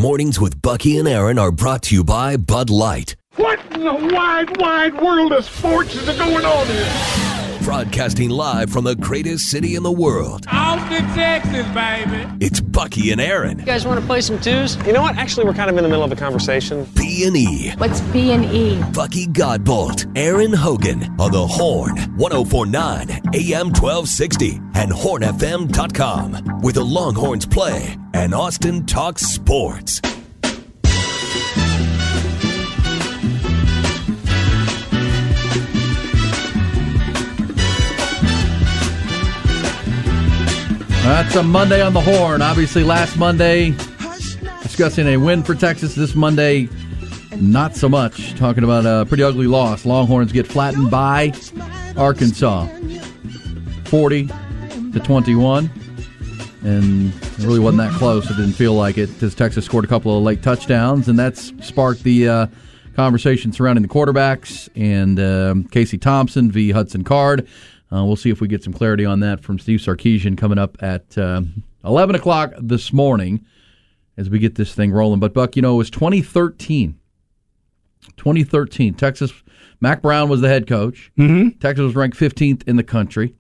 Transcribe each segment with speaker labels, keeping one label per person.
Speaker 1: Mornings with Bucky and Aaron are brought to you by Bud Light.
Speaker 2: What in the wide, wide world of sports is going on here?
Speaker 1: Broadcasting live from the greatest city in the world.
Speaker 3: Austin, Texas, baby.
Speaker 1: It's Bucky and Aaron.
Speaker 4: You guys want to play some twos?
Speaker 5: You know what? Actually, we're kind of in the middle of a conversation.
Speaker 1: B&E.
Speaker 6: What's B&E?
Speaker 1: Bucky Godbolt, Aaron Hogan on the Horn, 104.9 AM 1260 and hornfm.com, where the Longhorns play and Austin talks sports.
Speaker 7: That's a Monday on the Horn. Obviously, last Monday, discussing a win for Texas. This Monday, not so much. Talking about a pretty ugly loss. Longhorns get flattened by Arkansas, 40-21. And it really wasn't that close. It didn't feel like it, because Texas scored a couple of late touchdowns, and that's sparked the conversation surrounding the quarterbacks and Casey Thompson v. Hudson Card. We'll see if we get some clarity on that from Steve Sarkisian coming up at 11 o'clock this morning as we get this thing rolling. But, Buck, it was 2013. 2013. Texas, Mac Brown was the head coach.
Speaker 8: Mm-hmm.
Speaker 7: Texas was ranked 15th in the country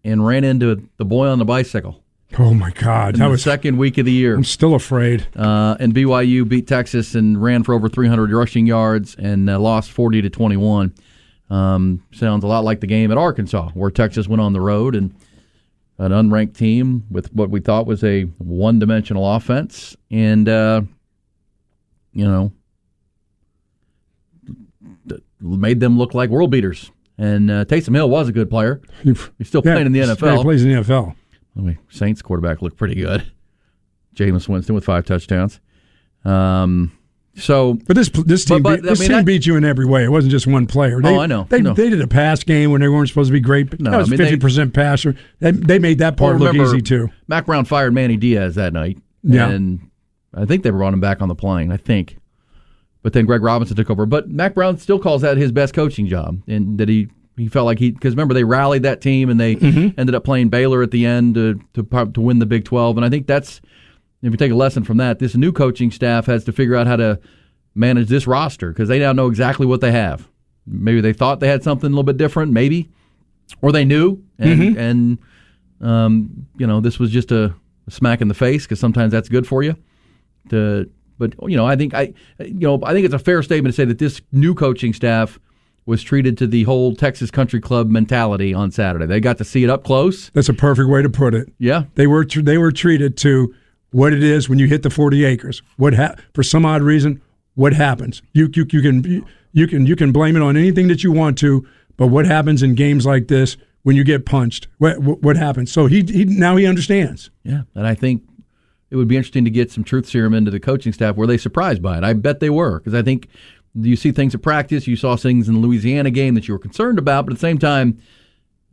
Speaker 7: and ran into the boy on the bicycle.
Speaker 8: Oh, my God.
Speaker 7: That was the second week of the year.
Speaker 8: I'm still afraid.
Speaker 7: And BYU beat Texas and ran for over 300 rushing yards and lost 40-21. Sounds a lot like the game at Arkansas, where Texas went on the road and an unranked team with what we thought was a one-dimensional offense, and made them look like world beaters. And Taysom Hill was a good player. He's still playing in the NFL.
Speaker 8: Yeah, he plays in the NFL.
Speaker 7: Anyway, Saints quarterback looked pretty good. Jameis Winston with 5 touchdowns. But
Speaker 8: this team beat you in every way. It wasn't just one player.
Speaker 7: I know.
Speaker 8: They did a pass game when they weren't supposed to be great. But that was 50% passer. They made that part look easy too.
Speaker 7: Mac Brown fired Manny Diaz that night.
Speaker 8: Yeah.
Speaker 7: And I think they brought him back on the plane. I think. But then Greg Robinson took over. But Mac Brown still calls that his best coaching job, and that he felt like because remember they rallied that team and they ended up playing Baylor at the end to win the Big 12. And I think that's. If you take a lesson from that, this new coaching staff has to figure out how to manage this roster because they now know exactly what they have. Maybe they thought they had something a little bit different, maybe, or they knew, and this was just a smack in the face because sometimes that's good for you. But I think it's a fair statement to say that this new coaching staff was treated to the whole Texas Country Club mentality on Saturday. They got to see it up close.
Speaker 8: That's a perfect way to put it.
Speaker 7: Yeah,
Speaker 8: they were treated to what it is when you hit the 40 acres. For some odd reason, what happens? You can blame it on anything that you want to, but what happens in games like this when you get punched? What happens? So he now he understands.
Speaker 7: Yeah, and I think it would be interesting to get some truth serum into the coaching staff. Were they surprised by it? I bet they were, because I think you see things at practice, you saw things in the Louisiana game that you were concerned about, but at the same time,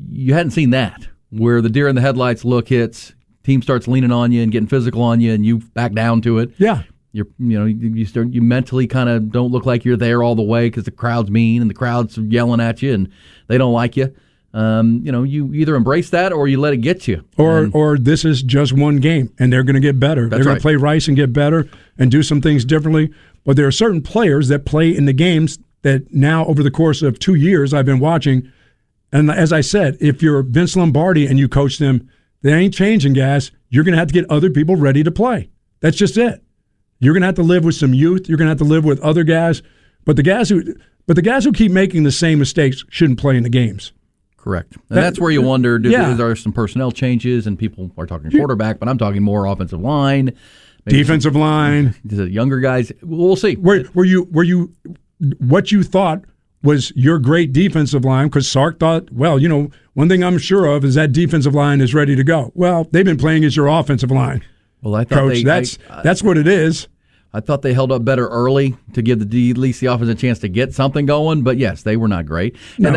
Speaker 7: you hadn't seen that where the deer in the headlights look hits. Team starts leaning on you and getting physical on you, and you back down to it.
Speaker 8: Yeah,
Speaker 7: you mentally kind of don't look like you're there all the way because the crowd's mean and the crowd's yelling at you and they don't like you. You either embrace that or you let it get you.
Speaker 8: Or this is just one game and they're going to get better. They're going to play Rice and get better and do some things differently. But there are certain players that play in the games that now over the course of 2 years I've been watching. And as I said, if you're Vince Lombardi and you coach them, they ain't changing, guys. You're going to have to get other people ready to play. That's just it. You're going to have to live with some youth. You're going to have to live with other guys. But the guys who keep making the same mistakes shouldn't play in the games.
Speaker 7: Correct. And that's where you wonder, are there some personnel changes? And people are talking quarterback, but I'm talking more offensive line.
Speaker 8: Defensive line.
Speaker 7: Younger guys. We'll see.
Speaker 8: Were you what you thought was your great defensive line, because Sark thought, one thing I'm sure of is that defensive line is ready to go. Well, they've been playing as your offensive line.
Speaker 7: Well, I thought
Speaker 8: Coach, that's what it is.
Speaker 7: I thought they held up better early to give at least the offense a chance to get something going. But yes, they were not great.
Speaker 8: No.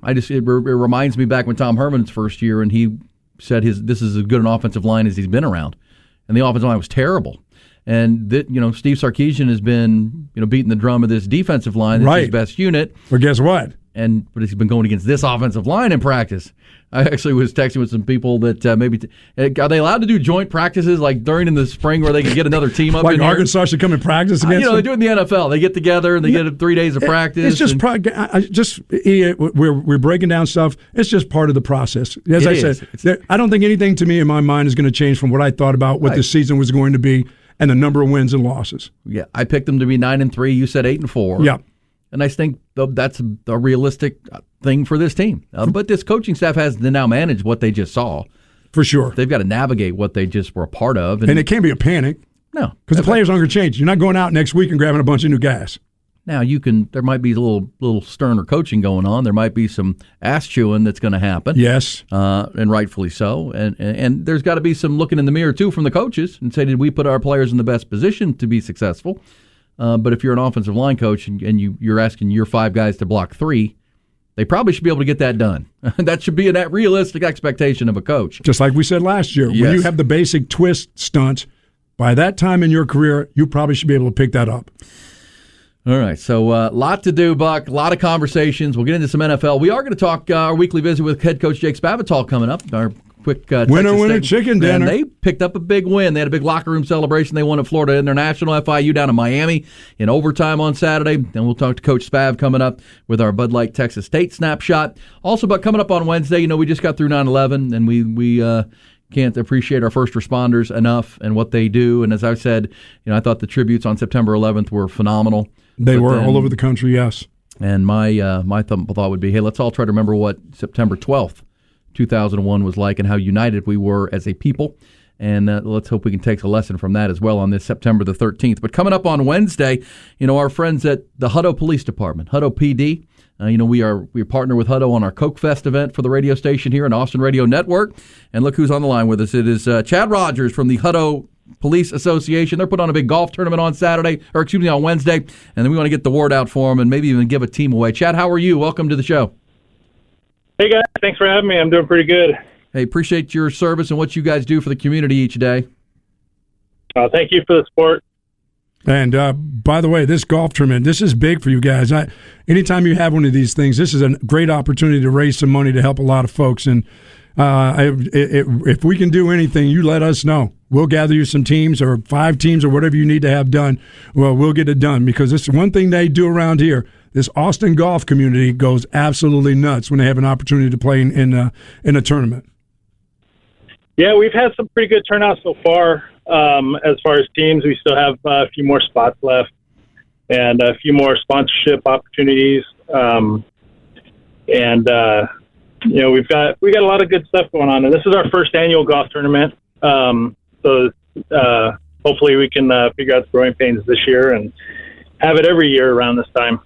Speaker 7: And it reminds me back when Tom Herman's first year, and he said this is as good an offensive line as he's been around, and the offensive line was terrible. And Steve Sarkisian has been beating the drum of this defensive line. That's his best unit.
Speaker 8: Well, guess what?
Speaker 7: but he's been going against this offensive line in practice. I actually was texting with some people that are they allowed to do joint practices like during in the spring where they can get another team up
Speaker 8: like
Speaker 7: in
Speaker 8: Arkansas should come and practice against them?
Speaker 7: They do it in the NFL. They get together and they get 3 days of practice.
Speaker 8: It's just we're breaking down stuff. It's just part of the process. As I said, I don't think anything to me in my mind is going to change from what I thought about what the season was going to be and the number of wins and losses.
Speaker 7: Yeah, I picked them to be 9-3. You said 8-4.
Speaker 8: Yeah.
Speaker 7: And I think that's a realistic thing for this team. But this coaching staff has to now manage what they just saw.
Speaker 8: For sure.
Speaker 7: They've got to navigate what they just were a part of.
Speaker 8: And it can't be a panic.
Speaker 7: No.
Speaker 8: Because the players aren't going to change. You're not going out next week and grabbing a bunch of new guys.
Speaker 7: Now, there might be a little sterner coaching going on. There might be some ass chewing that's going to happen.
Speaker 8: Yes.
Speaker 7: And rightfully so. And there's got to be some looking in the mirror, too, from the coaches and say, did we put our players in the best position to be successful? But if you're an offensive line coach and you're asking your 5 guys to block 3, they probably should be able to get that done. That should be a realistic expectation of a coach.
Speaker 8: Just like we said last year, when you have the basic twist stunts, by that time in your career, you probably should be able to pick that up.
Speaker 7: All right, so a lot to do, Buck. A lot of conversations. We'll get into some NFL. We are going to talk our weekly visit with head coach Jake Spavital coming up. Our quick
Speaker 8: winner chicken dinner.
Speaker 7: And they picked up a big win. They had a big locker room celebration. They won at Florida International, FIU down in Miami in overtime on Saturday. And we'll talk to Coach Spav coming up with our Bud Light Texas State snapshot. Also, but coming up on Wednesday, we just got through 9/11, and we can't appreciate our first responders enough and what they do. And as I said, I thought the tributes on September 11th were phenomenal.
Speaker 8: They were all over the country, yes.
Speaker 7: And my thought would be, hey, let's all try to remember what September 12th, 2001 was like and how united we were as a people. And let's hope we can take a lesson from that as well on this September the 13th. But coming up on Wednesday, our friends at the Hutto Police Department, Hutto PD, we partner with Hutto on our Coke Fest event for the radio station here in Austin Radio Network. And look who's on the line with us. It is Chad Rogers from the Hutto Police Association. They're putting on a big golf tournament on Wednesday. And then we want to get the word out for them and maybe even give a team away. Chad, how are you? Welcome to the show.
Speaker 4: Hey, guys. Thanks for having me. I'm doing pretty good.
Speaker 7: Hey, appreciate your service and what you guys do for the community each day.
Speaker 4: Thank you for the support.
Speaker 8: And by the way, this golf tournament, this is big for you guys. Anytime you have one of these things, this is a great opportunity to raise some money to help a lot of folks. And if we can do anything, you let us know. We'll gather you some teams or 5 teams or whatever you need to have done. Well, we'll get it done because this is one thing they do around here. This Austin golf community goes absolutely nuts when they have an opportunity to play in a tournament.
Speaker 4: Yeah, we've had some pretty good turnouts so far. As far as teams, we still have a few more spots left and a few more sponsorship opportunities. We've got a lot of good stuff going on. And this is our first annual golf tournament. So hopefully we can figure out the growing pains this year and have it every year around this time.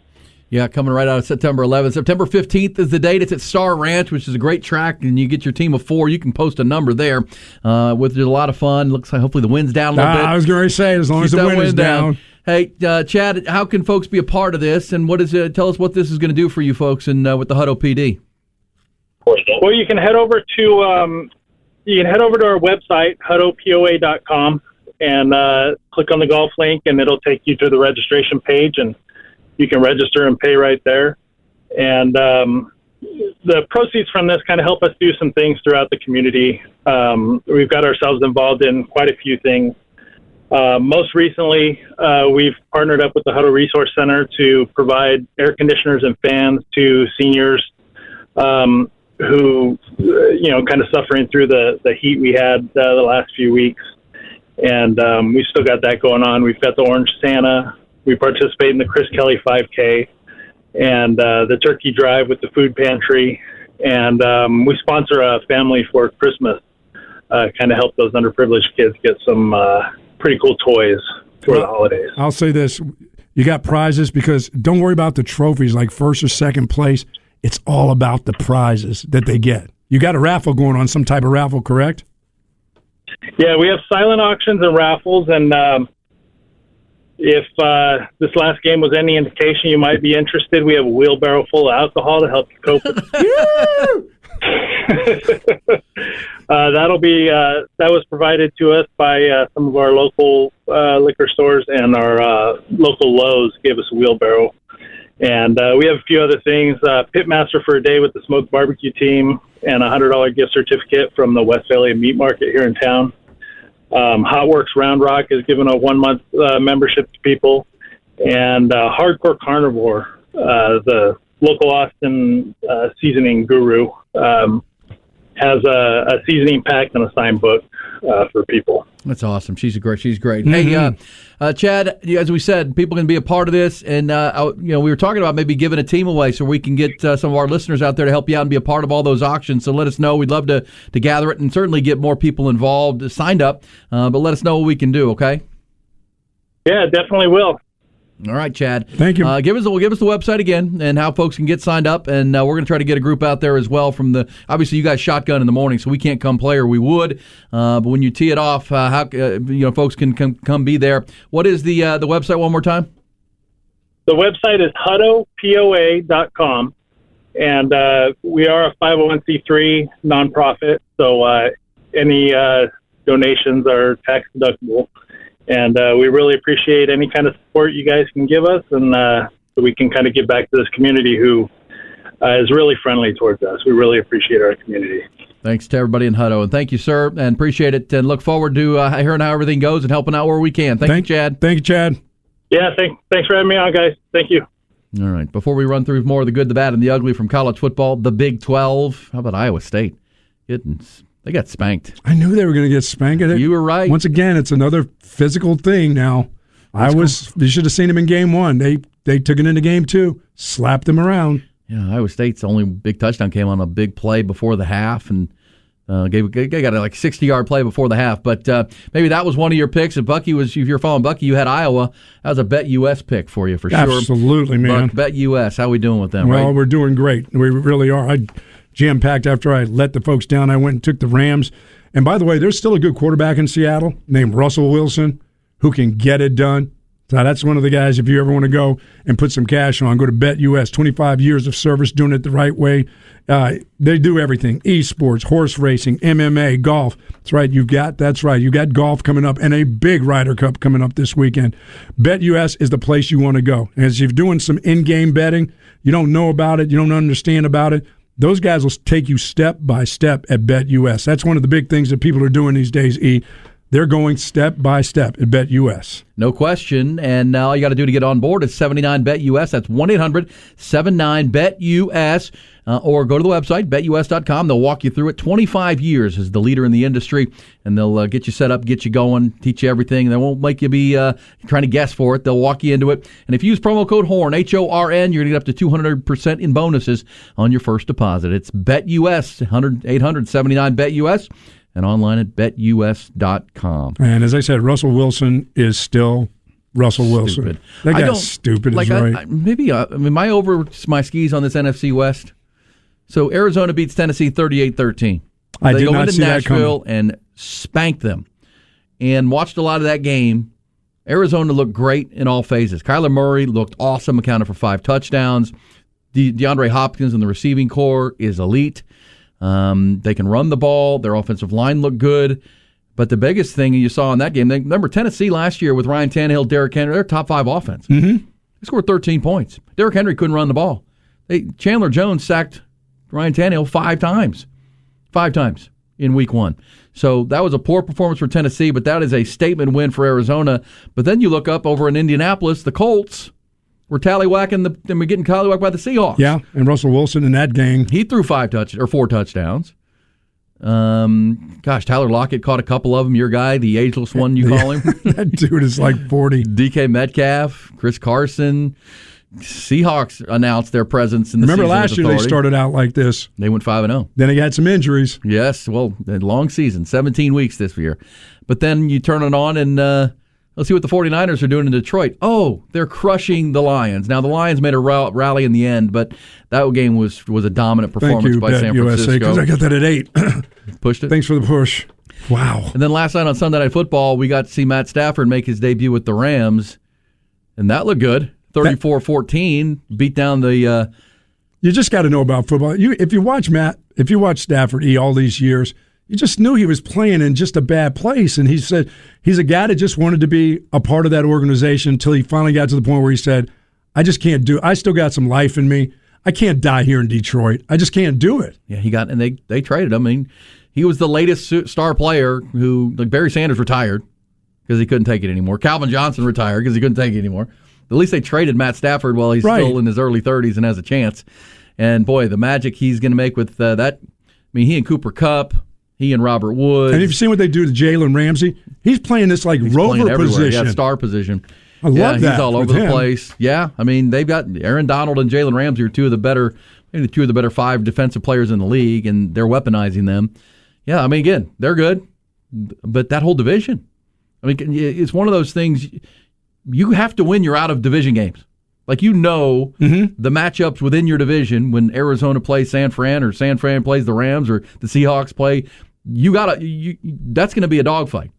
Speaker 7: Yeah, coming right out of September 11th. September 15th is the date. It's at Star Ranch, which is a great track, and you get your team of 4. You can post a number there. There's a lot of fun. Looks like hopefully the wind's down a little bit.
Speaker 8: I was going to say, as long as the wind is down.
Speaker 7: Hey, Chad, how can folks be a part of this, and tell us what this is going to do for you folks with the Hutto PD?
Speaker 4: Well, you can head over to our website, huttopoa.com, and click on the golf link, and it'll take you to the registration page, and you can register and pay right there. And the proceeds from this kind of help us do some things throughout the community. We've got ourselves involved in quite a few things. Most recently, we've partnered up with the Hutto Resource Center to provide air conditioners and fans to seniors who, kind of suffering through the heat we had the last few weeks. And we still got that going on. We've got the Orange Santa. We participate in the Chris Kelly 5K and the Turkey Drive with the food pantry. And we sponsor a family for Christmas, kind of help those underprivileged kids get some pretty cool toys for the holidays.
Speaker 8: I'll say this. You got prizes because don't worry about the trophies like first or second place. It's all about the prizes that they get. You got a raffle going on, some type of raffle, correct?
Speaker 4: Yeah, we have silent auctions and raffles, and if this last game was any indication you might be interested, we have a wheelbarrow full of alcohol to help you cope with that was provided to us by some of our local liquor stores, and our local Lowe's gave us a wheelbarrow. And we have a few other things. Pitmaster for a day with the smoked barbecue team and a $100 gift certificate from the West Valley Meat Market here in town. Hot Works Round Rock is giving a 1-month membership to people. And Hardcore Carnivore, the local Austin seasoning guru, has a seasoning pack and a signed book for people.
Speaker 7: That's awesome. She's great. Mm-hmm. Hey, Chad, as we said, people can be a part of this, and we were talking about maybe giving a team away so we can get some of our listeners out there to help you out and be a part of all those auctions. So let us know. We'd love to gather it and certainly get more people involved, signed up. But let us know what we can do. Okay?
Speaker 4: Yeah, definitely will.
Speaker 7: All right, Chad.
Speaker 8: Thank you.
Speaker 7: Give us the website again and how folks can get signed up, and we're going to try to get a group out there as well. Obviously you guys shotgun in the morning, so we can't come play, or we would. But when you tee it off, how folks can come be there. What is the website one more time?
Speaker 4: The website is huttopoa.com, and we are a 501c3 nonprofit, so any donations are tax deductible. And we really appreciate any kind of support you guys can give us, and so we can kind of give back to this community who is really friendly towards us. We really appreciate our community.
Speaker 7: Thanks to everybody in Hutto, and thank you, sir, and appreciate it, and look forward to hearing how everything goes and helping out where we can. Thank you, Chad.
Speaker 8: Thank you, Chad.
Speaker 4: Yeah, thanks for having me on, guys. Thank you.
Speaker 7: All right, before we run through more of the good, the bad, and the ugly from college football, the Big 12, how about Iowa State? They got spanked.
Speaker 8: I knew they were going to get spanked.
Speaker 7: You were right.
Speaker 8: Once again, it's another physical thing now. You should have seen them in game one. They took it into game two, slapped them around.
Speaker 7: Yeah, Iowa State's only big touchdown came on a big play before the half, and got a 60-yard play before the half. But maybe that was one of your picks. If you're following Bucky, you had Iowa. That was a Bet US pick for you for sure.
Speaker 8: Absolutely, man.
Speaker 7: Bet US. How we doing with them?
Speaker 8: Well,
Speaker 7: right?
Speaker 8: We're doing great. We really are. Jam-packed after I let the folks down. I went and took the Rams. And by the way, there's still a good quarterback in Seattle named Russell Wilson who can get it done. So that's one of the guys, if you ever want to go and put some cash on, go to BetUS. 25 years of service doing it the right way. They do everything. Esports, horse racing, MMA, golf. That's right. You got golf coming up and a big Ryder Cup coming up this weekend. BetUS is the place you want to go. And as you're doing some in-game betting, you don't know about it, you don't understand about it, those guys will take you step by step at BetUS. That's one of the big things that people are doing these days, E. They're going step by step at BetUS.
Speaker 7: No question. And all you got to do to get on board is 79BetUS. That's 1-800-79-BET-US. Or go to the website, betus.com. They'll walk you through it. 25 years as the leader in the industry, and they'll get you set up, get you going, teach you everything. They won't make you be trying to guess for it. They'll walk you into it. And if you use promo code HORN, HORN, you're going to get up to 200% in bonuses on your first deposit. It's BetUS, 800-79-BET-US, and online at betus.com.
Speaker 8: And as I said, Russell Wilson is still Russell Wilson.
Speaker 7: Stupid.
Speaker 8: That guy's stupid is right.
Speaker 7: Am I over my skis on this NFC West? So Arizona beats Tennessee 38-13.
Speaker 8: I did not see that coming.
Speaker 7: They go into Nashville and spanked them. And watched a lot of that game. Arizona looked great in all phases. Kyler Murray looked awesome, accounted for 5 touchdowns. DeAndre Hopkins in the receiving corps is elite. They can run the ball. Their offensive line looked good. But the biggest thing you saw in that game, remember Tennessee last year with Ryan Tannehill, Derrick Henry, they're top 5 offense.
Speaker 8: Mm-hmm.
Speaker 7: They scored 13 points. Derrick Henry couldn't run the ball. Chandler Jones sacked Ryan Tannehill 5 times. 5 times in week 1. So that was a poor performance for Tennessee, but that is a statement win for Arizona. But then you look up over in Indianapolis, the Colts were tallywhacking and we're getting tallywhacked by the Seahawks.
Speaker 8: Yeah, and Russell Wilson in that game.
Speaker 7: He threw 4 touchdowns. Tyler Lockett caught a couple of them. Your guy, the ageless one, you call him.
Speaker 8: That dude is like 40.
Speaker 7: DK Metcalf, Chris Carson. Seahawks announced their presence in the season.
Speaker 8: Remember last year they started out like this.
Speaker 7: They went 5-0.
Speaker 8: Then they had some injuries.
Speaker 7: Yes, well, a long season, 17 weeks this year. But then you turn it on and let's see what the 49ers are doing in Detroit. Oh, they're crushing the Lions. Now, the Lions made a rally in the end, but that game was a dominant performance by San Francisco.
Speaker 8: Because I got that at 8.
Speaker 7: Pushed it.
Speaker 8: Thanks for the push. Wow.
Speaker 7: And then last night on Sunday Night Football, we got to see Matt Stafford make his debut with the Rams, and that looked good. 34-14, beat down the...
Speaker 8: You just got to know about football. If you watch Stafford all these years, you just knew he was playing in just a bad place. And he said he's a guy that just wanted to be a part of that organization until he finally got to the point where he said, I just can't do it. I still got some life in me. I can't die here in Detroit. I just can't do it.
Speaker 7: Yeah, they traded him. I mean, he was the latest star player who, like Barry Sanders retired because he couldn't take it anymore. Calvin Johnson retired because he couldn't take it anymore. At least they traded Matt Stafford while he's still in his early 30s and has a chance. And, boy, the magic he's going to make with that. I mean, he and Cooper Kupp, he and Robert Woods.
Speaker 8: And have you seen what they do to Jalen Ramsey? He's playing this like rover position.
Speaker 7: Yeah, star position.
Speaker 8: I love that.
Speaker 7: He's all over the place. Yeah, I mean, they've got Aaron Donald and Jalen Ramsey are two of the better 5 defensive players in the league, and they're weaponizing them. Yeah, I mean, again, they're good, but that whole division, I mean, it's one of those things. You have to win your out-of-division games. Like, the matchups within your division when Arizona plays San Fran or San Fran plays the Rams or the Seahawks play, that's going to be a dogfight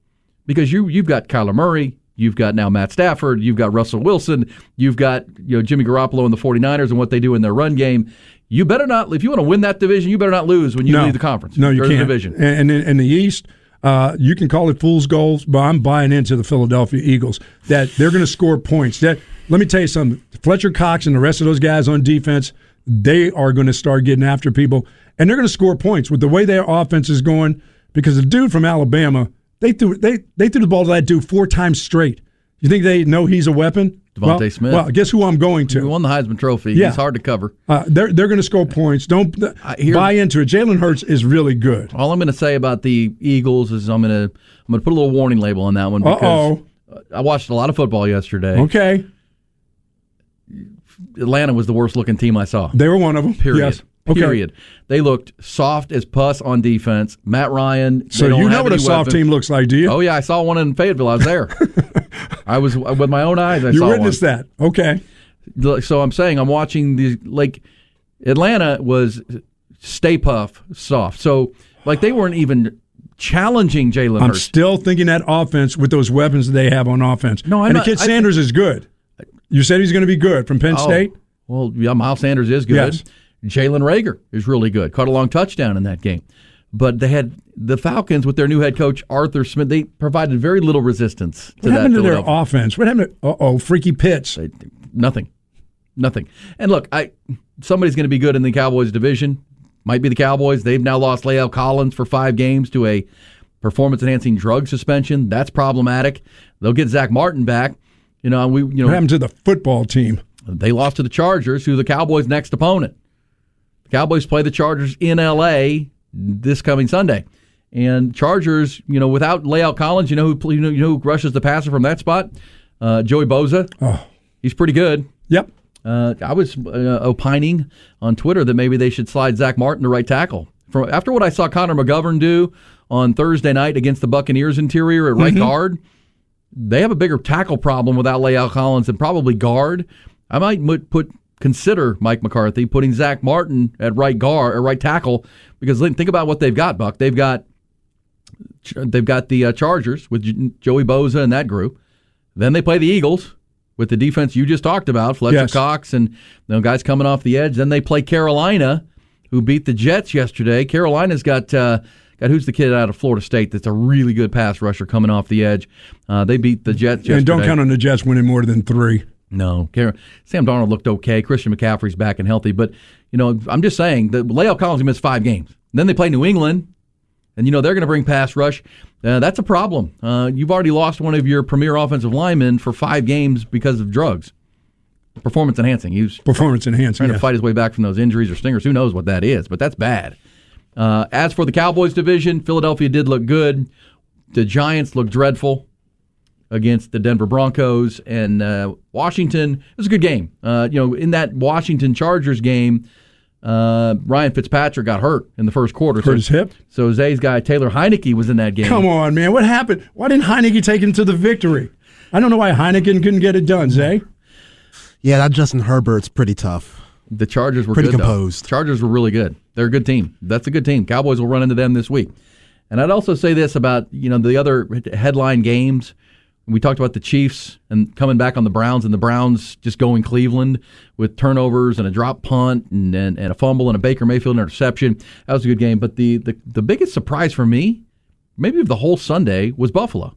Speaker 7: because you've got Kyler Murray, you've got now Matt Stafford, you've got Russell Wilson, you've got Jimmy Garoppolo and the 49ers and what they do in their run game. You better not, if you want to win that division, you better not lose when you leave the conference.
Speaker 8: No, you can't.
Speaker 7: The division.
Speaker 8: And in the East, you can call it fool's goals, but I'm buying into the Philadelphia Eagles that they're going to score points. Let me tell you something. Fletcher Cox and the rest of those guys on defense, they are going to start getting after people, and they're going to score points with the way their offense is going because the dude from Alabama, they threw the ball to that dude 4 times straight. You think they know he's a weapon?
Speaker 7: Devontae Smith.
Speaker 8: Well, guess who I'm going to?
Speaker 7: He won the Heisman Trophy.
Speaker 8: Yeah.
Speaker 7: He's hard to cover.
Speaker 8: They're going to score points. Don't buy into it. Jalen Hurts is really good.
Speaker 7: All I'm going to say about the Eagles is I'm going to put a little warning label on that one because I watched a lot of football yesterday.
Speaker 8: Okay.
Speaker 7: Atlanta was the worst looking team I saw.
Speaker 8: They were one of them.
Speaker 7: Period.
Speaker 8: Yes. Okay.
Speaker 7: Period. They looked soft as pus on defense. Matt Ryan.
Speaker 8: So you know what a soft team looks like, do you?
Speaker 7: Oh yeah, I saw one in Fayetteville. I was there. I was with my own eyes.
Speaker 8: You witnessed that. Okay.
Speaker 7: So I'm saying I'm watching these. Like Atlanta was Stay Puff soft. So like they weren't even challenging Jalen Hurts.
Speaker 8: I'm still thinking that offense with those weapons that they have on offense.
Speaker 7: No,
Speaker 8: the kid Sanders is good. You said he's going to be good from Penn State?
Speaker 7: Well, yeah, Miles Sanders is good.
Speaker 8: Yes.
Speaker 7: Jalen Reagor is really good. Caught a long touchdown in that game. But they had the Falcons with their new head coach, Arthur Smith. They provided very little resistance to that.
Speaker 8: What happened to their offense? What happened to, Freaky Pitts?
Speaker 7: Nothing. And look, somebody's going to be good in the Cowboys division. Might be the Cowboys. They've now lost La'el Collins for 5 games to a performance-enhancing drug suspension. That's problematic. They'll get Zach Martin back.
Speaker 8: What happened to the football team?
Speaker 7: They lost to the Chargers, who are the Cowboys' next opponent. The Cowboys play the Chargers in L.A. this coming Sunday. And Chargers, without La'el Collins, you know who rushes the passer from that spot? Joey Bosa.
Speaker 8: Oh.
Speaker 7: He's pretty good.
Speaker 8: Yep.
Speaker 7: I was opining on Twitter that maybe they should slide Zach Martin to right tackle. After what I saw Connor McGovern do on Thursday night against the Buccaneers interior at right guard, they have a bigger tackle problem without La'el Collins than probably guard. I might consider Mike McCarthy putting Zach Martin at right guard or right tackle because think about what they've got, Buck. They've got the Chargers with Joey Bosa and that group. Then they play the Eagles with the defense you just talked about, Fletcher Cox and guys coming off the edge. Then they play Carolina, who beat the Jets yesterday. Carolina's got who's the kid out of Florida State that's a really good pass rusher coming off the edge. They beat the Jets yesterday.
Speaker 8: And don't count on the Jets winning more than 3.
Speaker 7: No. Sam Darnold looked okay. Christian McCaffrey's back and healthy. But, I'm just saying that La'el Collins missed 5 games. Then they play New England, and, they're going to bring pass rush. That's a problem. You've already lost one of your premier offensive linemen for 5 games because of drugs. Performance enhancing. He was trying to fight his way back from those injuries or stingers. Who knows what that is, but that's bad. As for the Cowboys division, Philadelphia did look good. The Giants looked dreadful against the Denver Broncos. And Washington, it was a good game. In that Washington Chargers game, Ryan Fitzpatrick got hurt in the first quarter.
Speaker 8: Hurt his hip?
Speaker 7: So Zay's guy, Taylor Heineke, was in that game.
Speaker 8: Come on, man. What happened? Why didn't Heineke take him to the victory? I don't know why Heineken couldn't get it done, Zay.
Speaker 6: Yeah, that Justin Herbert's pretty tough.
Speaker 7: The Chargers were
Speaker 6: pretty
Speaker 7: good,
Speaker 6: composed.
Speaker 7: Though. Chargers were really good. They're a good team. That's a good team. Cowboys will run into them this week. And I'd also say this about the other headline games. We talked about the Chiefs and coming back on the Browns, and the Browns just going Cleveland with turnovers and a drop punt and a fumble and a Baker Mayfield interception. That was a good game. But the biggest surprise for me, maybe of the whole Sunday, was Buffalo.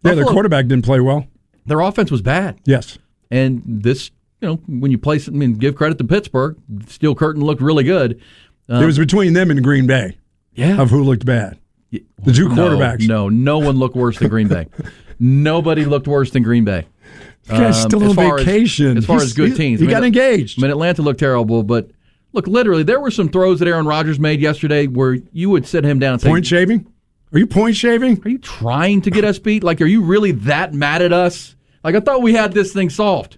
Speaker 8: Yeah, their quarterback didn't play well.
Speaker 7: Their offense was bad.
Speaker 8: Yes.
Speaker 7: And this, when you place it, give credit to Pittsburgh, Steel Curtain looked really good.
Speaker 8: It was between them and Green Bay of who looked bad. The two quarterbacks.
Speaker 7: No one looked worse than Green Bay. Nobody looked worse than Green Bay.
Speaker 8: This guy's still on vacation.
Speaker 7: As far as good teams.
Speaker 8: He got engaged.
Speaker 7: Atlanta looked terrible, but look, literally, there were some throws that Aaron Rodgers made yesterday where you would sit him down and say,
Speaker 8: point shaving? Are you point shaving?
Speaker 7: Are you trying to get us beat? Like, are you really that mad at us? Like, I thought we had this thing solved.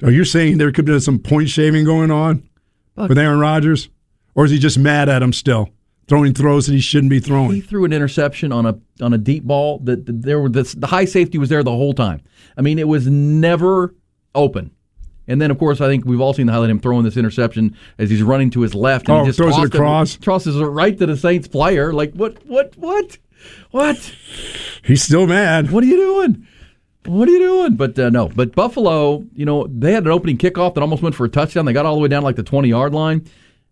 Speaker 8: Are you saying there could be some point shaving going on with Aaron Rodgers? Or is he just mad at him still, throwing throws that he shouldn't be throwing?
Speaker 7: He threw an interception on a deep ball that the high safety was there the whole time. I mean, it was never open. And then, of course, I think we've all seen the highlight of him throwing this interception as he's running to his left. And he just
Speaker 8: throws it across.
Speaker 7: Tosses it right to the Saints player. Like, what?
Speaker 8: He's still mad.
Speaker 7: What are you doing? But no. But Buffalo, they had an opening kickoff that almost went for a touchdown. They got all the way down to like the 20-yard line,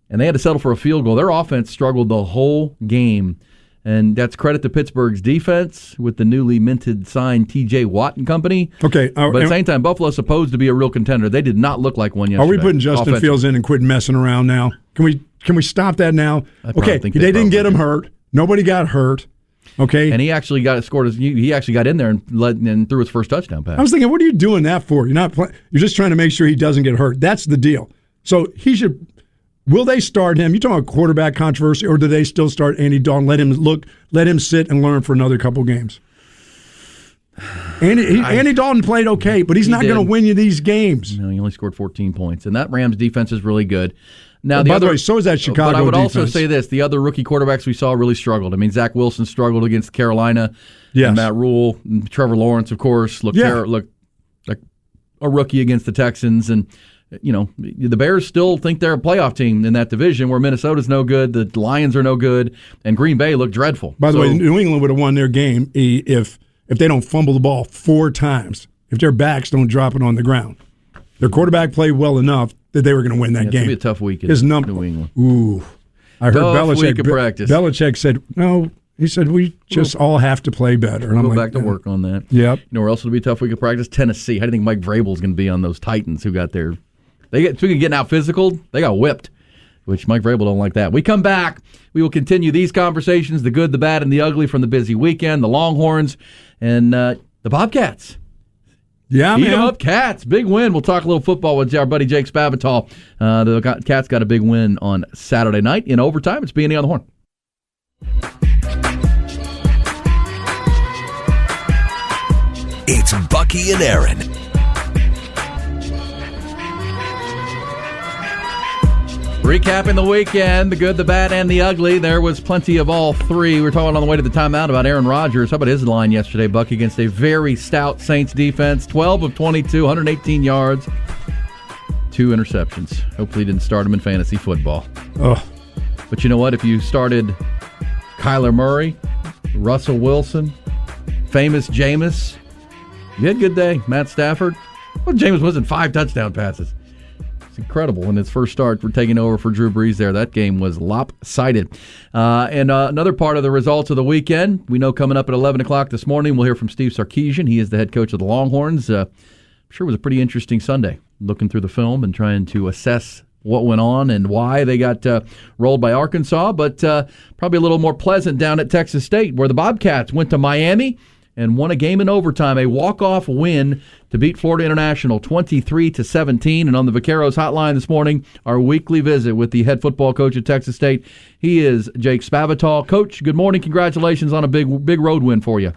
Speaker 7: and they had to settle for a field goal. Their offense struggled the whole game, and that's credit to Pittsburgh's defense with the newly minted signed T.J. Watt and company.
Speaker 8: Okay.
Speaker 7: But at the same time, Buffalo's supposed to be a real contender. They did not look like one yesterday.
Speaker 8: Are we putting Justin Fields in and quit messing around now? Can we stop that now?
Speaker 7: Okay,
Speaker 8: they didn't get him hurt. Nobody got hurt. Okay,
Speaker 7: and he actually He actually got in there and threw his first touchdown pass.
Speaker 8: I was thinking, what are you doing that for? You're just trying to make sure he doesn't get hurt. That's the deal. So he should. Will they start him? You talking about quarterback controversy, or do they still start Andy Dalton? Let him sit and learn for another couple games. Andy Dalton played okay, but he's not going to win you these games.
Speaker 7: No, he only scored 14 points, and that Rams defense is really good. Now,
Speaker 8: by the way, so is that Chicago defense.
Speaker 7: But I would also say this: the other rookie quarterbacks we saw really struggled. I mean, Zach Wilson struggled against Carolina.
Speaker 8: Yes.
Speaker 7: And Matt Rule, and Trevor Lawrence, of course, looked like a rookie against the Texans. And the Bears still think they're a playoff team in that division, where Minnesota's no good, the Lions are no good, and Green Bay looked dreadful.
Speaker 8: By the way, New England would have won their game if they don't fumble the ball 4 times, if their backs don't drop it on the ground. Their quarterback played well enough that they were going to win that game.
Speaker 7: It's going to be a tough week in New England.
Speaker 8: Ooh. I heard Belichick said, no, he said, we just all have to play better. And
Speaker 7: we'll go back to work on that.
Speaker 8: Yep.
Speaker 7: You know where else it'll be a tough week of practice? Tennessee. How do you think Mike Vrabel's going to be on those Titans who got their... Speaking of getting out physical, they got whipped, which Mike Vrabel don't like that. We come back. We will continue these conversations, the good, the bad, and the ugly from the busy weekend, the Longhorns, and the Bobcats.
Speaker 8: Yeah,
Speaker 7: Eat 'em up, Cats. Big win. We'll talk a little football with our buddy Jake Spavital. The Cats got a big win on Saturday night in overtime. It's B&E on the Horn.
Speaker 1: It's Bucky and Aaron.
Speaker 7: Recapping the weekend, the good, the bad, and the ugly. There was plenty of all three. We were talking on the way to the timeout about Aaron Rodgers. How about his line yesterday, Buck, against a very stout Saints defense? 12 of 22, 118 yards, 2 interceptions. Hopefully he didn't start him in fantasy football.
Speaker 8: Oh.
Speaker 7: But you know what? If you started Kyler Murray, Russell Wilson, famous Jameis, you had a good day. Matt Stafford. Well, Jameis wasn't 5 touchdown passes. Incredible in his first start for taking over for Drew Brees there. That game was lopsided. And another part of the results of the weekend, we know coming up at 11 o'clock this morning, we'll hear from Steve Sarkisian. He is the head coach of the Longhorns. I'm sure it was a pretty interesting Sunday, looking through the film and trying to assess what went on and why they got rolled by Arkansas, but probably a little more pleasant down at Texas State, where the Bobcats went to Miami and won a game in overtime, a walk-off win to beat Florida International 23-17. And on the Vaqueros hotline this morning, our weekly visit with the head football coach at Texas State. He is Jake Spavital. Coach, good morning. Congratulations on a big road win for you.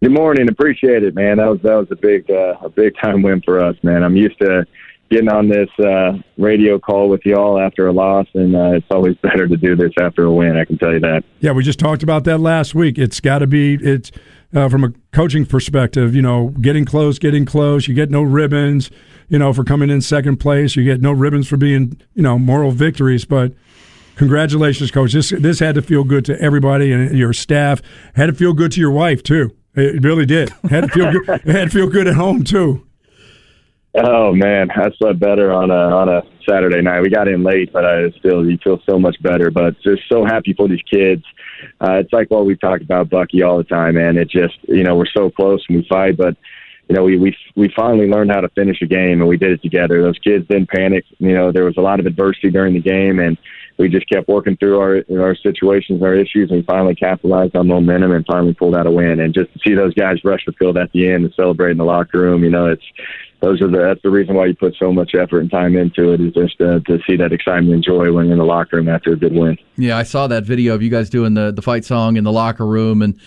Speaker 9: Good morning. Appreciate it, man. That was a big time win for us, man. I'm used to getting on this radio call with y'all after a loss, and it's always better to do this after a win, I can tell you that.
Speaker 8: Yeah, we just talked about that last week. It's got to be, from a coaching perspective, getting close. You get no ribbons, for coming in second place. You get no ribbons for being, moral victories, but congratulations, Coach. This had to feel good to everybody and your staff. Had to feel good to your wife, too. It really did. Had to feel good. It had to feel good at home, too.
Speaker 9: Oh man, I slept better on a Saturday night. We got in late, but you feel so much better. But just so happy for these kids. It's like what we've talked about, Bucky, all the time, man. It just, we're so close and we fight, but we finally learned how to finish a game, and we did it together. Those kids didn't panic. There was a lot of adversity during the game, and we just kept working through our situations, our issues, and finally capitalized on momentum and finally pulled out a win. And just to see those guys rush the field at the end and celebrate in the locker room, that's the reason why you put so much effort and time into it, is just to see that excitement and joy when in the locker room after a good win.
Speaker 7: Yeah, I saw that video of you guys doing the fight song in the locker room, and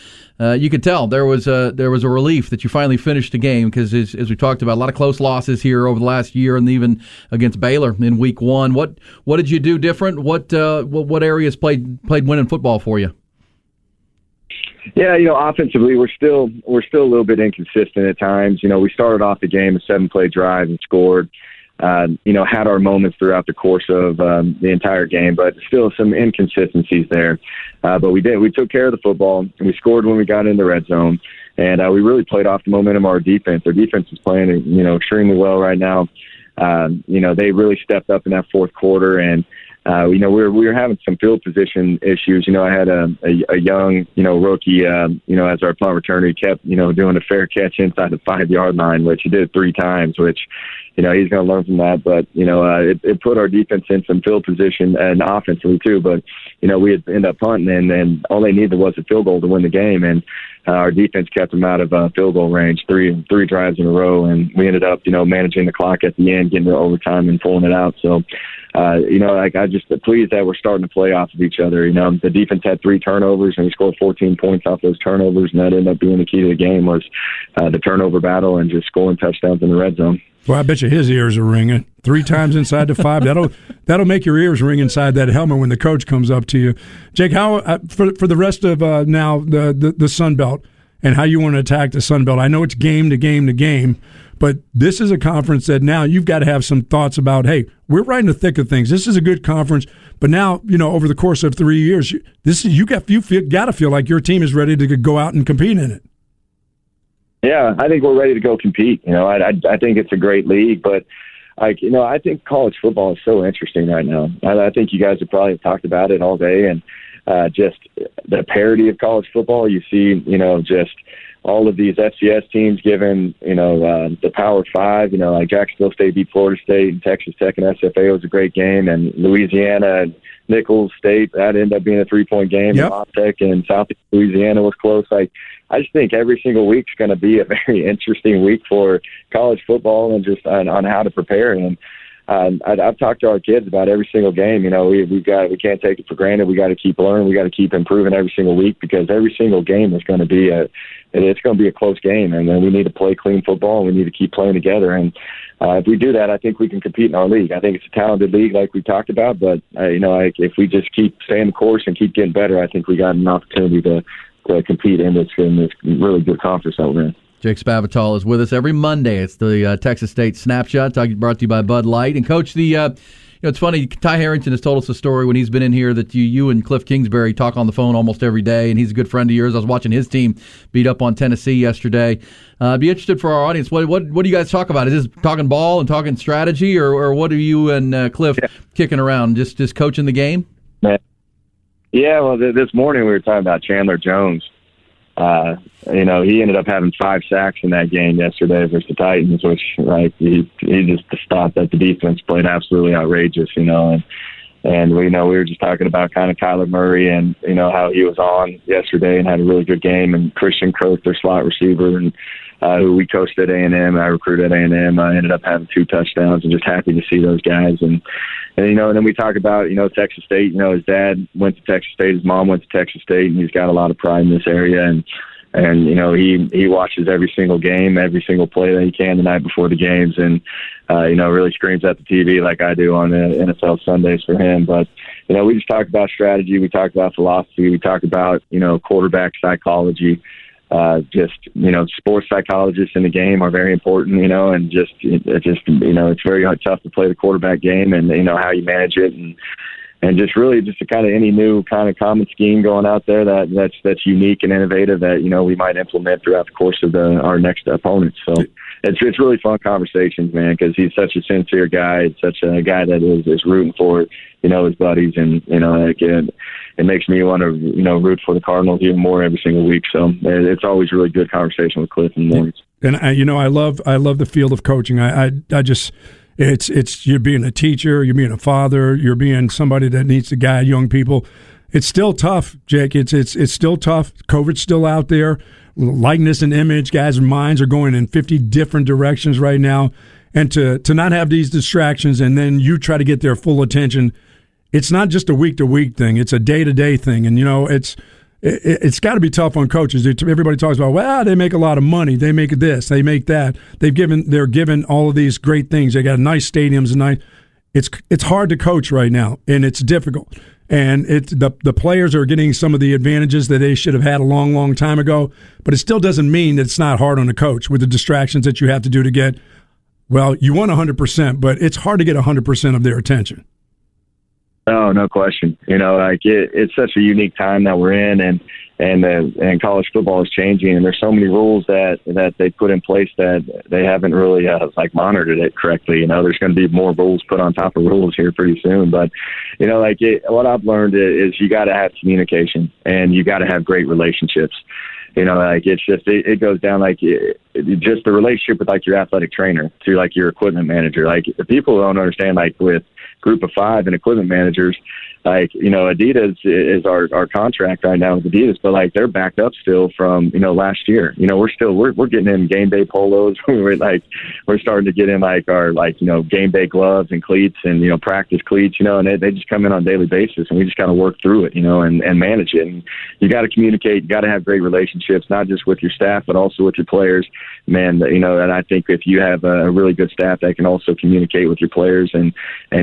Speaker 7: you could tell there was a relief that you finally finished the game, because as we talked about, a lot of close losses here over the last year, and even against Baylor in Week 1. What did you do different? What areas played winning football for you?
Speaker 9: Yeah, offensively, we're still a little bit inconsistent at times. We started off the game a 7-play drive and scored. Had our moments throughout the course of the entire game, but still some inconsistencies there. But we took care of the football, and we scored when we got in the red zone, and we really played off the momentum of our defense. Our defense is playing, extremely well right now. They really stepped up in that fourth quarter, and we were having some field position issues. I had a young, rookie, as our punt returner. He kept, doing a fair catch inside the 5-yard line, which he did 3 times, which, he's going to learn from that. But, it put our defense in some field position and offensively too. But, we had ended up punting, and all they needed was a field goal to win the game. And our defense kept them out of field goal range, three drives in a row. And we ended up, managing the clock at the end, getting to overtime and pulling it out. So, I'm just pleased that we're starting to play off of each other. The defense had 3 turnovers, and we scored 14 points off those turnovers, and that ended up being the key to the game, was the turnover battle and just scoring touchdowns in the red zone.
Speaker 8: Well, I bet you his ears are ringing 3 times inside the 5. That'll make your ears ring inside that helmet when the coach comes up to you. Jake, how for the rest of now the Sun Belt and how you want to attack the Sun Belt? I know it's game to game to game, but this is a conference that now you've got to have some thoughts about. Hey, we're right in the thick of things. This is a good conference, but now over the course of 3 years, you got to feel like your team is ready to go out and compete in it.
Speaker 9: Yeah, I think we're ready to go compete. I think it's a great league, but I think college football is so interesting right now. I think you guys have probably talked about it all day, and just the parity of college football. You see, just all of these FCS teams given, the Power 5. Like Jacksonville State beat Florida State, and Texas Tech and SFA was a great game, and Louisiana and Nichols State, that ended up being a 3-point game.
Speaker 8: Yep.
Speaker 9: And Tech and Southeast Louisiana was close. I just think every single week's going to be a very interesting week for college football, and just on how to prepare. And I've talked to our kids about every single game. We can't take it for granted. We got to keep learning. We got to keep improving every single week, because every single game is going to be a close game, and then we need to play clean football, and we need to keep playing together. And if we do that, I think we can compete in our league. I think it's a talented league, like we talked about, but if we just keep staying the course and keep getting better, I think we got an opportunity to compete in this really good conference that we're in.
Speaker 7: Jake Spavital is with us every Monday. It's the Texas State Snapshot, brought to you by Bud Light. And Coach, it's funny, Ty Harrington has told us a story when he's been in here that you and Cliff Kingsbury talk on the phone almost every day, and he's a good friend of yours. I was watching his team beat up on Tennessee yesterday. I'd be interested for our audience, what do you guys talk about? Is this talking ball and talking strategy, or what are you and Cliff kicking around, just coaching the game?
Speaker 9: Yeah, well, this morning we were talking about Chandler Jones. He ended up having 5 sacks in that game yesterday versus the Titans, which he just thought that the defense played absolutely outrageous, and we were just talking about kind of Kyler Murray and how he was on yesterday and had a really good game, and Christian Croth, their slot receiver, and who we coached at A&M, I recruited at A&M, ended up having 2 touchdowns, and just happy to see those guys. And then we talk about, Texas State. His dad went to Texas State, his mom went to Texas State, and he's got a lot of pride in this area. And he watches every single game, every single play that he can the night before the games, and really screams at the TV like I do on NFL Sundays for him. But we just talk about strategy, we talk about philosophy, we talk about quarterback psychology. Sports psychologists in the game are very important, and it's very tough to play the quarterback game, and how you manage it, and just a kind of any new kind of common scheme going out there that's unique and innovative that we might implement throughout the course of our next opponent. So it's really fun conversations, man, because he's such a sincere guy, such a guy that is rooting for his buddies, and it makes me want to root for the Cardinals even more every single week. So it's always really good conversation with Cliff in the mornings.
Speaker 8: And I love the field of coaching. I just it's you're being a teacher, you're being a father, you're being somebody that needs to guide young people. It's still tough, Jake. It's still tough. COVID's still out there. Likeness and image, guys' minds are going in 50 different directions right now. And to not have these distractions and then you try to get their full attention, it's not just a week-to-week thing. It's a day-to-day thing. And, it's got to be tough on coaches. Everybody talks about, well, they make a lot of money. They make this. They make that. They're given all of these great things. They got nice stadiums and it's hard to coach right now, and it's difficult. And the players are getting some of the advantages that they should have had a long, long time ago. But it still doesn't mean that it's not hard on a coach with the distractions that you have to do to get. Well, you want 100%, but it's hard to get 100% of their attention.
Speaker 9: Oh, no question. It's such a unique time that we're in, and college football is changing, and there's so many rules that they put in place that they haven't really monitored it correctly. There's going to be more rules put on top of rules here pretty soon. But what I've learned is you got to have communication, and you got to have great relationships. It goes down just the relationship with your athletic trainer to your equipment manager. People don't understand with Group of 5 and equipment managers, Adidas is our contract right now with Adidas, but they're backed up still from last year. We're getting in game day polos. we're starting to get in our game day gloves and cleats and practice cleats. And they just come in on a daily basis, and we just got to work through it, and manage it. And you got to communicate. You got to have great relationships, not just with your staff, but also with your players. Man, and I think if you have a really good staff that can also communicate with your players and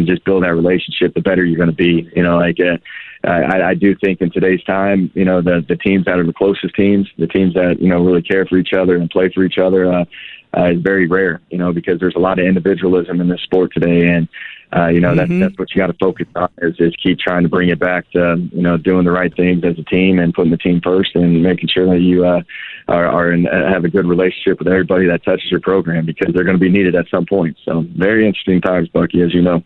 Speaker 9: just build that relationship, the better you're going to be. I do think in today's time, the teams that are the closest teams, the teams that really care for each other and play for each other, is very rare. Because there's a lot of individualism in this sport today, and that's what you got to focus on is keep trying to bring it back to doing the right things as a team and putting the team first and making sure that you have a good relationship with everybody that touches your program, because they're going to be needed at some point. So very interesting times, Bucky, as you know.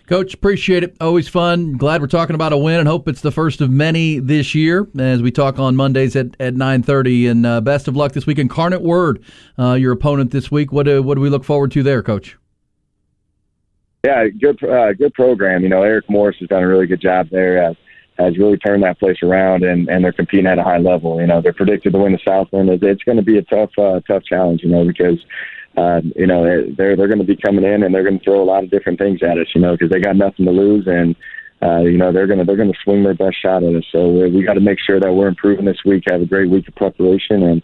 Speaker 7: Coach, appreciate it. Always fun. Glad we're talking about a win, and hope it's the first of many this year as we talk on Mondays at 9:30. And best of luck this week. Incarnate Word, your opponent this week. What do we look forward to there, Coach?
Speaker 9: Yeah, good program. Eric Morris has done a really good job there. Has really turned that place around, and they're competing at a high level. They're predicted to win the Southland. It's going to be a tough challenge, because they're going to be coming in and they're going to throw a lot of different things at us, because they got nothing to lose, and they're going to swing their best shot at us. So we got to make sure that we're improving this week, have a great week of preparation, and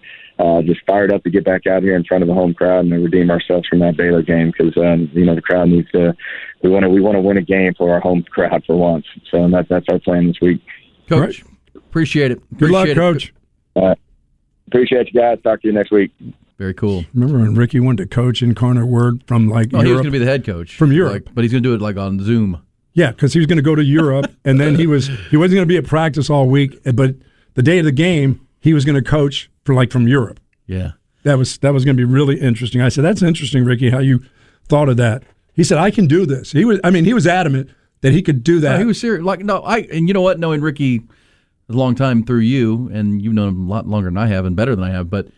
Speaker 9: just fired up to get back out here in front of the home crowd and redeem ourselves from that Baylor game, because the crowd needs to. We want to win a game for our home crowd for once. So that's our plan this week.
Speaker 7: Coach, appreciate it.
Speaker 8: Good luck, Coach.
Speaker 9: Appreciate you guys. Talk to you next week.
Speaker 7: Very cool.
Speaker 8: Remember when Ricky wanted to coach Incarnate Word from Europe?
Speaker 7: He was going to be the head coach
Speaker 8: from Europe,
Speaker 7: but he's going to do it on Zoom.
Speaker 8: Yeah, because he was going to go to Europe, and then he wasn't going to be at practice all week. But the day of the game, he was going to coach from Europe.
Speaker 7: Yeah,
Speaker 8: that was going to be really interesting. I said, "That's interesting, Ricky, how you thought of that." He said, "I can do this." He was adamant that he could do that.
Speaker 7: He was serious. And you know what? Knowing Ricky a long time through you, and you've known him a lot longer than I have and better than I have, but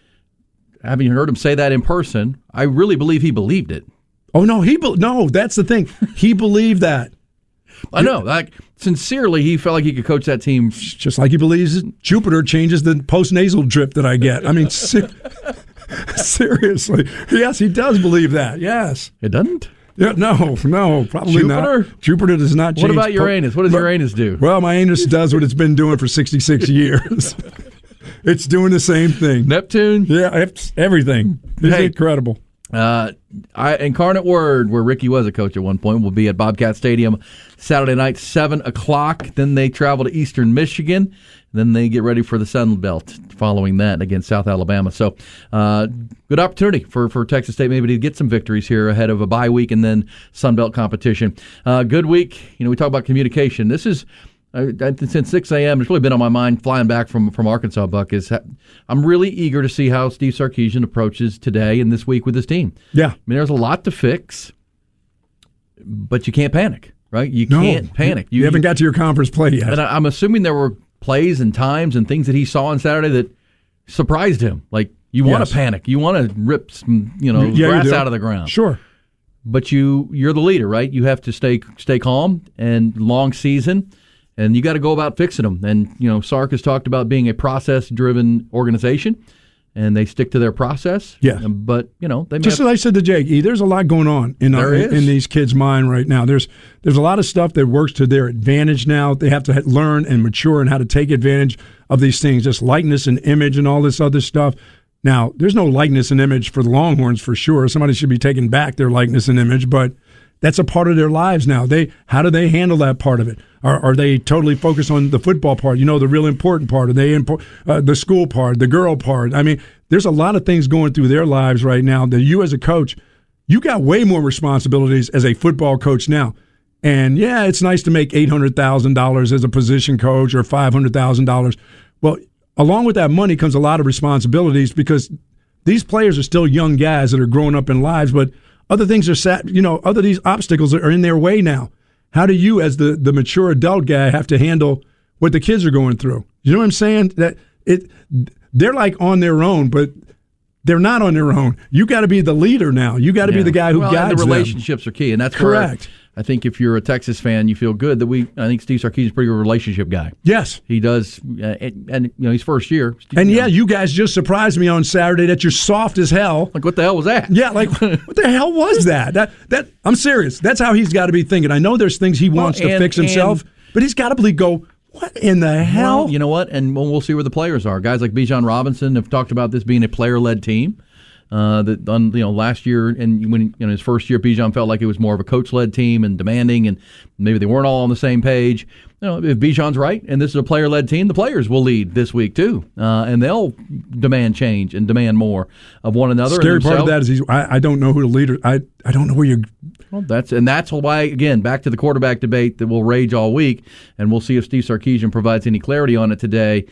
Speaker 7: having heard him say that in person, I really believe he believed it.
Speaker 8: Oh no, no, that's the thing. He believed that.
Speaker 7: I know. Sincerely, he felt like he could coach that team.
Speaker 8: Just like he believes Jupiter changes the post-nasal drip that I get. I mean, seriously. Yes, he does believe that. Yes.
Speaker 7: It doesn't?
Speaker 8: Yeah, no, probably
Speaker 7: Jupiter?
Speaker 8: not. Jupiter does not change.
Speaker 7: What about Uranus? What does Uranus do?
Speaker 8: Well, my anus does what it's been doing for 66 years. It's doing the same thing.
Speaker 7: Neptune?
Speaker 8: Yeah, it's everything. It's incredible.
Speaker 7: Incarnate Word, where Ricky was a coach at one point, will be at Bobcat Stadium Saturday night, 7 o'clock. Then they travel to Eastern Michigan. Then they get ready for the Sun Belt following that against South Alabama. So good opportunity for Texas State maybe to get some victories here ahead of a bye week and then Sun Belt competition. Good week. We talk about communication. This is since 6 a.m. It's really been on my mind flying back from Arkansas, Buck. I'm really eager to see how Steve Sarkisian approaches today and this week with his team.
Speaker 8: Yeah.
Speaker 7: I mean, there's a lot to fix, but you can't panic, right? You can't panic.
Speaker 8: You haven't got to your conference play yet.
Speaker 7: And I'm assuming there were plays and times and things that he saw on Saturday that surprised him. Like, You want to panic. You want to rip some, grass out of the ground.
Speaker 8: Sure.
Speaker 7: But you're the leader, right? You have to stay calm and long season, and you got to go about fixing them. And, Sark has talked about being a process-driven organization, and they stick to their process.
Speaker 8: Yeah.
Speaker 7: But, they
Speaker 8: just as I said to Jake, there's a lot going on in these kids' mind right now. There's a lot of stuff that works to their advantage now. They have to learn and mature in how to take advantage of these things, just likeness and image and all this other stuff. Now, there's no likeness and image for the Longhorns for sure. Somebody should be taking back their likeness and image, but that's a part of their lives now. How do they handle that part of it? Are they totally focused on the football part? The real important part? Are they the school part, the girl part? I mean, there's a lot of things going through their lives right now that you as a coach, you got way more responsibilities as a football coach now. And, yeah, it's nice to make $800,000 as a position coach or $500,000. Well, along with that money comes a lot of responsibilities because these players are still young guys that are growing up in lives, but other things are these obstacles are in their way now. How do you, as the mature adult guy, have to handle what the kids are going through? You know what I'm saying? They're like on their own, but they're not on their own. You got to be the leader now. You got to be the guy who guides them.
Speaker 7: The relationships are key, and that's
Speaker 8: correct.
Speaker 7: I think if you're a Texas fan, you feel good that I think Steve Sarkisian is a pretty good relationship guy.
Speaker 8: Yes.
Speaker 7: He does, and he's first year.
Speaker 8: And you guys just surprised me on Saturday that you're soft as hell.
Speaker 7: Like, what the hell was that?
Speaker 8: Yeah, like, what the hell was that? That I'm serious. That's how he's got to be thinking. I know there's things he wants to fix himself, but he's got to go, what in the hell?
Speaker 7: Well, you know what? And we'll see where the players are. Guys like Bijan Robinson have talked about this being a player-led team. Last year and when his first year, Bijan felt like it was more of a coach-led team and demanding, and maybe they weren't all on the same page. If Bijan's right and this is a player-led team, the players will lead this week too, and they'll demand change and demand more of one another.
Speaker 8: Scary part of that is I don't know who the leader. I don't know where you're.
Speaker 7: Well, that's why, again, back to the quarterback debate that will rage all week, and we'll see if Steve Sarkisian provides any clarity on it today.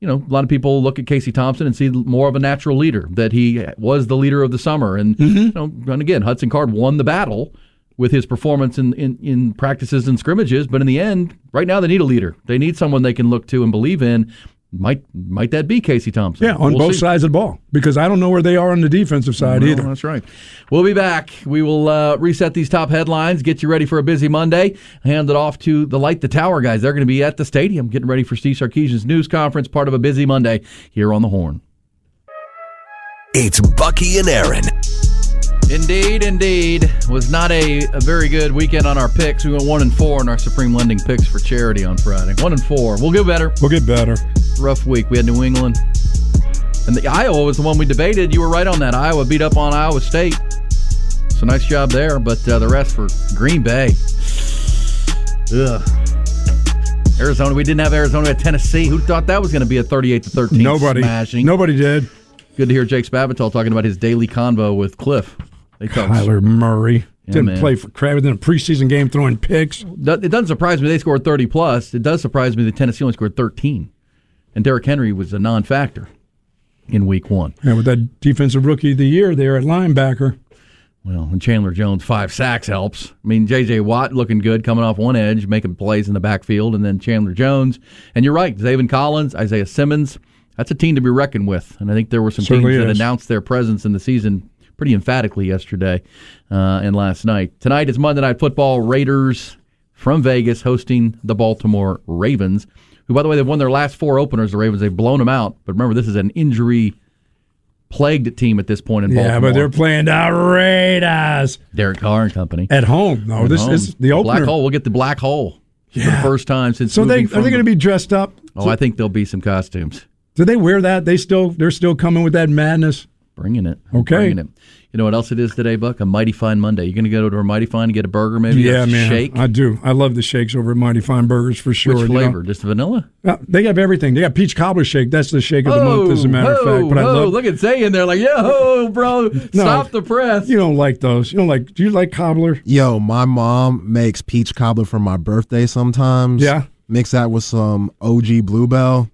Speaker 7: A lot of people look at Casey Thompson and see more of a natural leader, that he was the leader of the summer. And, and again, Hudson Card won the battle with his performance in practices and scrimmages. But in the end, right now they need a leader. They need someone they can look to and believe in. Might that be Casey Thompson?
Speaker 8: Yeah, on both sides of the ball, because I don't know where they are on the defensive side either.
Speaker 7: That's right. We'll be back. We will reset these top headlines, get you ready for a busy Monday, hand it off to the Light the Tower guys. They're going to be at the stadium getting ready for Steve Sarkisian's news conference, part of a busy Monday here on the Horn.
Speaker 1: It's Bucky and Aaron.
Speaker 7: Indeed. Was not a very good weekend on our picks. We went 1-4 in our Supreme Lending picks for charity on Friday. 1-4. We'll get better.
Speaker 8: We'll get better.
Speaker 7: Rough week. We had New England. And the Iowa was the one we debated. You were right on that. Iowa beat up on Iowa State. So nice job there. But the rest for Green Bay. Ugh. Arizona. We didn't have Arizona. We had Tennessee. Who thought that was going to be a 38-13 smashing?
Speaker 8: Nobody did.
Speaker 7: Good to hear Jake Spavital talking about his daily convo with Cliff.
Speaker 8: Kyler Murray didn't play for crap in a preseason game throwing picks.
Speaker 7: It doesn't surprise me they scored 30+. It does surprise me that Tennessee only scored 13. And Derrick Henry was a non-factor in week 1.
Speaker 8: Yeah, with that defensive rookie of the year there at linebacker.
Speaker 7: Well, and Chandler Jones, 5 sacks helps. I mean, J.J. Watt looking good, coming off one edge, making plays in the backfield, and then Chandler Jones. And you're right, Zaven Collins, Isaiah Simmons, that's a team to be reckoned with. And I think there were some teams that announced their presence in the season pretty emphatically yesterday and last night. Tonight is Monday Night Football. Raiders from Vegas hosting the Baltimore Ravens, who, by the way, they've won their last 4 openers, the Ravens. They've blown them out. But remember, this is an injury-plagued team at this point in Baltimore.
Speaker 8: Yeah, but they're playing the Raiders.
Speaker 7: Derek Carr and company.
Speaker 8: At home. No, this is the opener.
Speaker 7: Black hole. We'll get the black hole for the first time since
Speaker 8: are they going to be dressed up?
Speaker 7: Oh, I think there'll be some costumes.
Speaker 8: Do they wear that? They're still coming with that madness?
Speaker 7: Bringing it.
Speaker 8: Okay.
Speaker 7: Bringing it. You know what else it is today, Buck? A Mighty Fine Monday. You going to go to a Mighty Fine and get a burger, maybe?
Speaker 8: Yeah, man.
Speaker 7: Shake?
Speaker 8: I do. I love the shakes over at Mighty Fine Burgers for sure.
Speaker 7: Which flavor? Just vanilla?
Speaker 8: They have everything. They got peach cobbler shake. That's the shake of the month, as a matter of fact. But I love.
Speaker 7: Look at Zay in there like, yo, bro, stop the press.
Speaker 8: You don't like those. Do you like cobbler?
Speaker 6: Yo, my mom makes peach cobbler for my birthday sometimes.
Speaker 8: Yeah.
Speaker 6: Mix that with some OG Bluebell.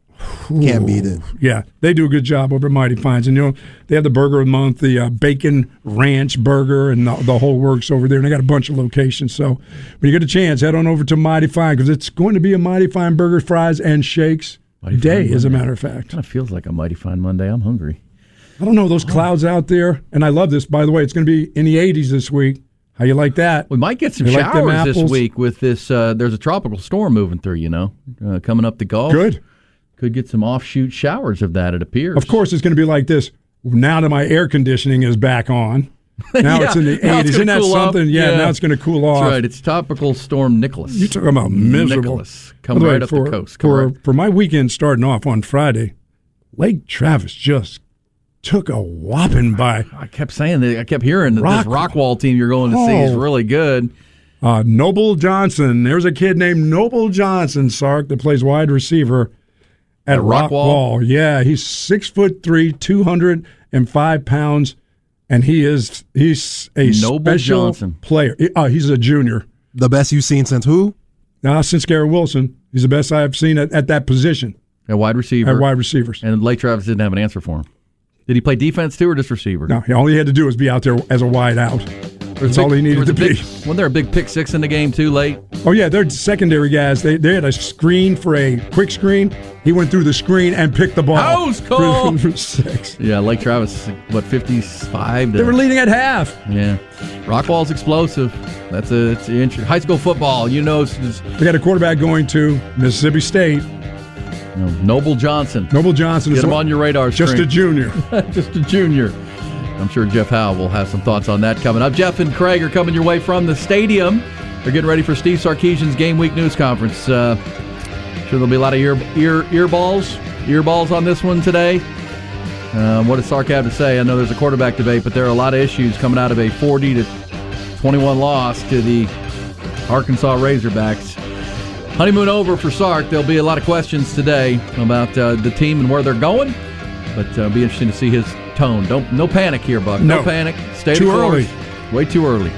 Speaker 6: Can't beat it.
Speaker 8: Yeah, they do a good job over at Mighty Fines. And, they have the burger of the month, the bacon ranch burger, and the whole works over there. And they got a bunch of locations. So when you get a chance, head on over to Mighty Fine, because it's going to be a Mighty Fine burger, fries, and shakes day, as a matter of fact.
Speaker 7: Kind of feels like a Mighty Fine Monday. I'm hungry.
Speaker 8: I don't know, those clouds out there. And I love this, by the way. It's going to be in the 80s this week. How you like that?
Speaker 7: We might get some showers this week with this. There's a tropical storm moving through, coming up the Gulf.
Speaker 8: Good.
Speaker 7: Could get some offshoot showers of that, it appears.
Speaker 8: Of course, it's going to be like this. Now that my air conditioning is back on, now it's in the 80s. Isn't that something? Yeah, now it's going to cool off.
Speaker 7: That's right. It's Tropical Storm Nicholas.
Speaker 8: You're talking about miserable.
Speaker 7: Nicholas. Come right up the coast.
Speaker 8: For my weekend starting off on Friday, Lake Travis just took a whopping by.
Speaker 7: I kept saying that. I kept hearing that this Rockwall team you're going to see is really good.
Speaker 8: Noble Johnson. There's a kid named Noble Johnson, Sark, that plays wide receiver at Rockwall. Yeah, he's 6'3", 205 pounds, and he's a
Speaker 7: Noble
Speaker 8: special
Speaker 7: Johnson.
Speaker 8: Player. He's a junior.
Speaker 6: The best you've seen since who?
Speaker 8: Since Garrett Wilson. He's the best I've seen at that position.
Speaker 7: At wide receiver.
Speaker 8: At wide receivers.
Speaker 7: And Lake Travis didn't have an answer for him. Did he play defense too, or just receiver?
Speaker 8: No, all he had to do was be out there as a wide out. That's all he needed to be.
Speaker 7: Wasn't there a big pick six in the game too late?
Speaker 8: Oh, yeah, they're secondary guys. They had a screen for a quick screen. He went through the screen and picked the ball.
Speaker 7: House call!
Speaker 8: For 6.
Speaker 7: Yeah, Lake Travis, 55?
Speaker 8: They were leading at half.
Speaker 7: Yeah. Rockwall's explosive. It's interesting. High school football,
Speaker 8: We got a quarterback going to Mississippi State.
Speaker 7: Noble Johnson.
Speaker 8: Noble Johnson.
Speaker 7: Get him on your radar screen.
Speaker 8: Just a junior.
Speaker 7: Just a junior. I'm sure Jeff Howe will have some thoughts on that coming up. Jeff and Craig are coming your way from the stadium. They're getting ready for Steve Sarkisian's Game Week News Conference. Sure there'll be a lot of earballs on this one today. What does Sark have to say? I know there's a quarterback debate, but there are a lot of issues coming out of a 40-21 loss to the Arkansas Razorbacks. Honeymoon over for Sark. There'll be a lot of questions today about the team and where they're going, but it'll be interesting to see his tone. No panic here, Buck. No panic. Stay the course. Early. Way too early.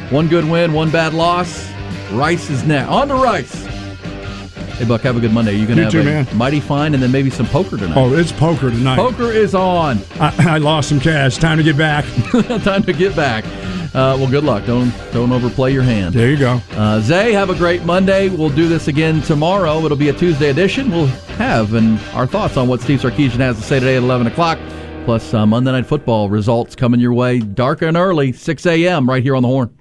Speaker 7: One good win, one bad loss. Rice is now. On to Rice. Hey, Buck, have a good Monday. You're going to have a mighty fine and then maybe some poker tonight.
Speaker 8: Oh, it's poker tonight.
Speaker 7: Poker is on.
Speaker 8: I lost some cash. Time to get back.
Speaker 7: Time to get back. Well, good luck. Don't overplay your hand.
Speaker 8: There you go.
Speaker 7: Zay, have a great Monday. We'll do this again tomorrow. It'll be a Tuesday edition. We'll have our thoughts on what Steve Sarkisian has to say today at 11 o'clock, plus Monday Night Football results coming your way dark and early, 6 a.m. right here on the Horn.